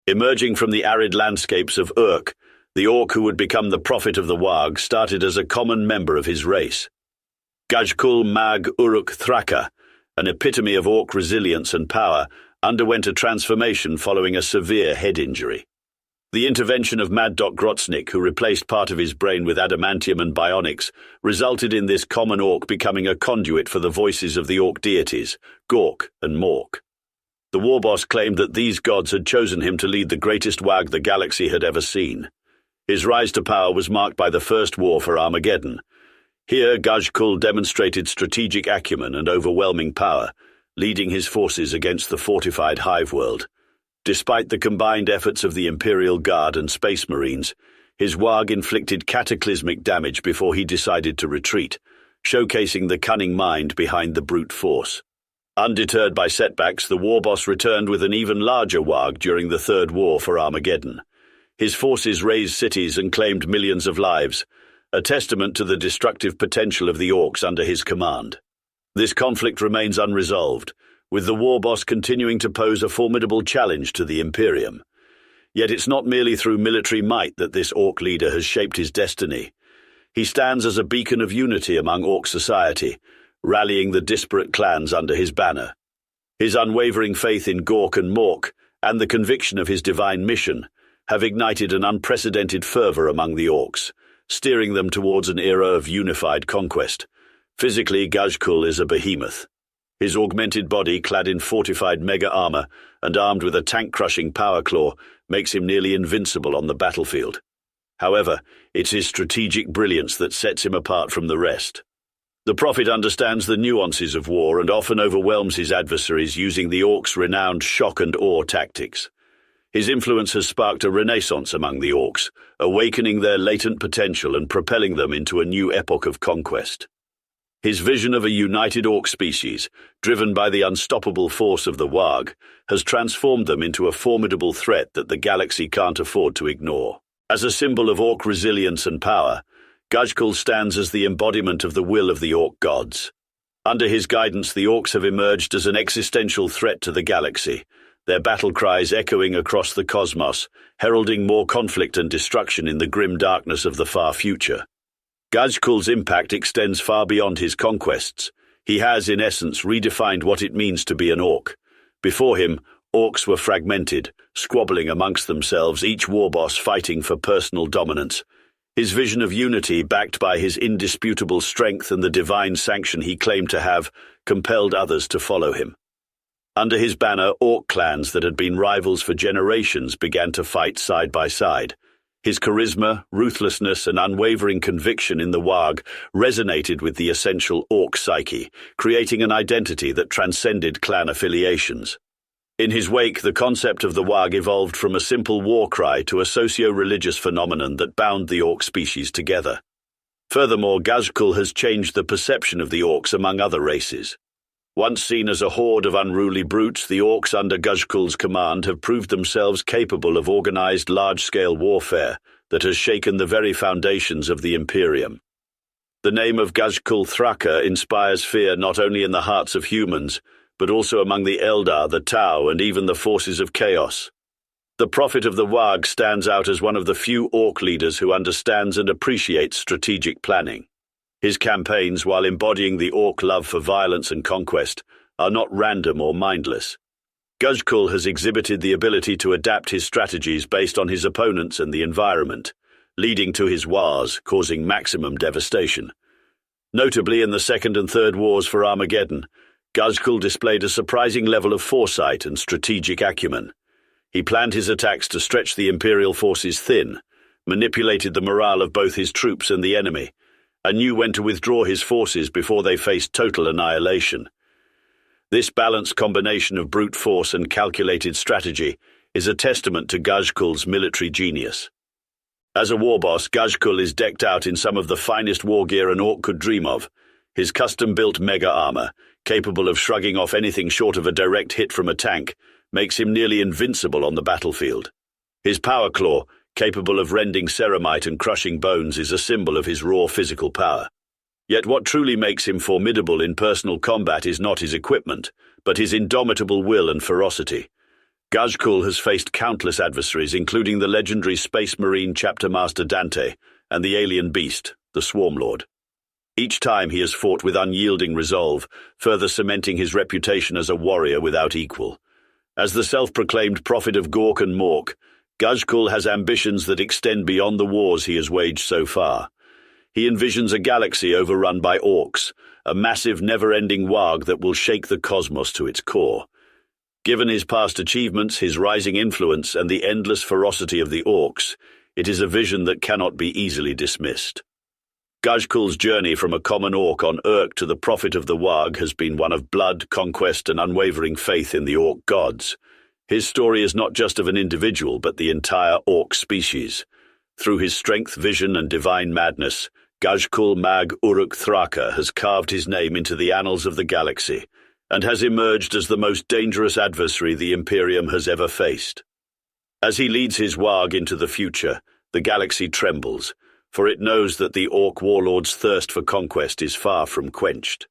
Emerging from the arid landscapes of Urk, the orc who would become the prophet of the Waagh started as a common member of his race. Ghazghkull Thraka, an epitome of orc resilience and power, underwent a transformation following a severe head injury. The intervention of Mad Doc Grotznik, who replaced part of his brain with adamantium and bionics, resulted in this common orc becoming a conduit for the voices of the orc deities, Gork and Mork. The war boss claimed that these gods had chosen him to lead the greatest Waagh the galaxy had ever seen. His rise to power was marked by the First War for Armageddon. Here, Ghazghkull demonstrated strategic acumen and overwhelming power, leading his forces against the fortified Hive world. Despite the combined efforts of the Imperial Guard and Space Marines, his Waagh inflicted cataclysmic damage before he decided to retreat, showcasing the cunning mind behind the brute force. Undeterred by setbacks, the war boss returned with an even larger Waagh during the Third War for Armageddon. His forces razed cities and claimed millions of lives, a testament to the destructive potential of the orcs under his command. This conflict remains unresolved, with the war boss continuing to pose a formidable challenge to the Imperium. Yet it's not merely through military might that this orc leader has shaped his destiny. He stands as a beacon of unity among orc society, rallying the disparate clans under his banner. His unwavering faith in Gork and Mork, and the conviction of his divine mission, have ignited an unprecedented fervor among the orcs, steering them towards an era of unified conquest. Physically, Ghazghkull is a behemoth. His augmented body, clad in fortified mega armor and armed with a tank-crushing power claw, makes him nearly invincible on the battlefield. However, it's his strategic brilliance that sets him apart from the rest. The prophet understands the nuances of war and often overwhelms his adversaries using the orcs' renowned shock and awe tactics. His influence has sparked a renaissance among the orcs, awakening their latent potential and propelling them into a new epoch of conquest. His vision of a united orc species, driven by the unstoppable force of the Waagh, has transformed them into a formidable threat that the galaxy can't afford to ignore. As a symbol of orc resilience and power, Ghazghkull stands as the embodiment of the will of the orc gods. Under his guidance, the orcs have emerged as an existential threat to the galaxy, their battle cries echoing across the cosmos, heralding more conflict and destruction in the grim darkness of the far future. Ghazghkull's impact extends far beyond his conquests. He has, in essence, redefined what it means to be an orc. Before him, orcs were fragmented, squabbling amongst themselves, each war boss fighting for personal dominance. His vision of unity, backed by his indisputable strength and the divine sanction he claimed to have, compelled others to follow him. Under his banner, orc clans that had been rivals for generations began to fight side by side. His charisma, ruthlessness, and unwavering conviction in the Waagh resonated with the essential orc psyche, creating an identity that transcended clan affiliations. In his wake, the concept of the Waagh evolved from a simple war cry to a socio-religious phenomenon that bound the orc species together. Furthermore, Ghazghkull has changed the perception of the orcs among other races. Once seen as a horde of unruly brutes, the orcs under Ghazghkull's command have proved themselves capable of organized large-scale warfare that has shaken the very foundations of the Imperium. The name of Ghazghkull Thraka inspires fear not only in the hearts of humans, but also among the Eldar, the Tau, and even the forces of chaos. The prophet of the Waagh stands out as one of the few orc leaders who understands and appreciates strategic planning. His campaigns, while embodying the orc love for violence and conquest, are not random or mindless. Ghazghkull has exhibited the ability to adapt his strategies based on his opponents and the environment, leading to his wars, causing maximum devastation. Notably, in the Second and Third Wars for Armageddon, Ghazghkull displayed a surprising level of foresight and strategic acumen. He planned his attacks to stretch the Imperial forces thin, manipulated the morale of both his troops and the enemy, and knew when to withdraw his forces before they faced total annihilation. This balanced combination of brute force and calculated strategy is a testament to Ghazghkull's military genius. As a war boss, Ghazghkull is decked out in some of the finest war gear an orc could dream of. His custom-built mega armor, capable of shrugging off anything short of a direct hit from a tank, makes him nearly invincible on the battlefield. His power claw, capable of rending ceramite and crushing bones, is a symbol of his raw physical power. Yet what truly makes him formidable in personal combat is not his equipment, but his indomitable will and ferocity. Ghazghkull has faced countless adversaries, including the legendary Space Marine Chapter Master Dante and the alien beast, the Swarm Lord. Each time he has fought with unyielding resolve, further cementing his reputation as a warrior without equal. As the self-proclaimed prophet of Gork and Mork, Ghazghkull has ambitions that extend beyond the wars he has waged so far. He envisions a galaxy overrun by orcs, a massive never-ending Waagh that will shake the cosmos to its core. Given his past achievements, his rising influence, and the endless ferocity of the orcs, it is a vision that cannot be easily dismissed. Ghazghkull's journey from a common orc on Urk to the prophet of the Waagh has been one of blood, conquest, and unwavering faith in the orc gods. His story is not just of an individual, but the entire orc species. Through his strength, vision, and divine madness, Ghazghkull Thraka has carved his name into the annals of the galaxy, and has emerged as the most dangerous adversary the Imperium has ever faced. As he leads his Waagh into the future, the galaxy trembles, for it knows that the orc warlord's thirst for conquest is far from quenched.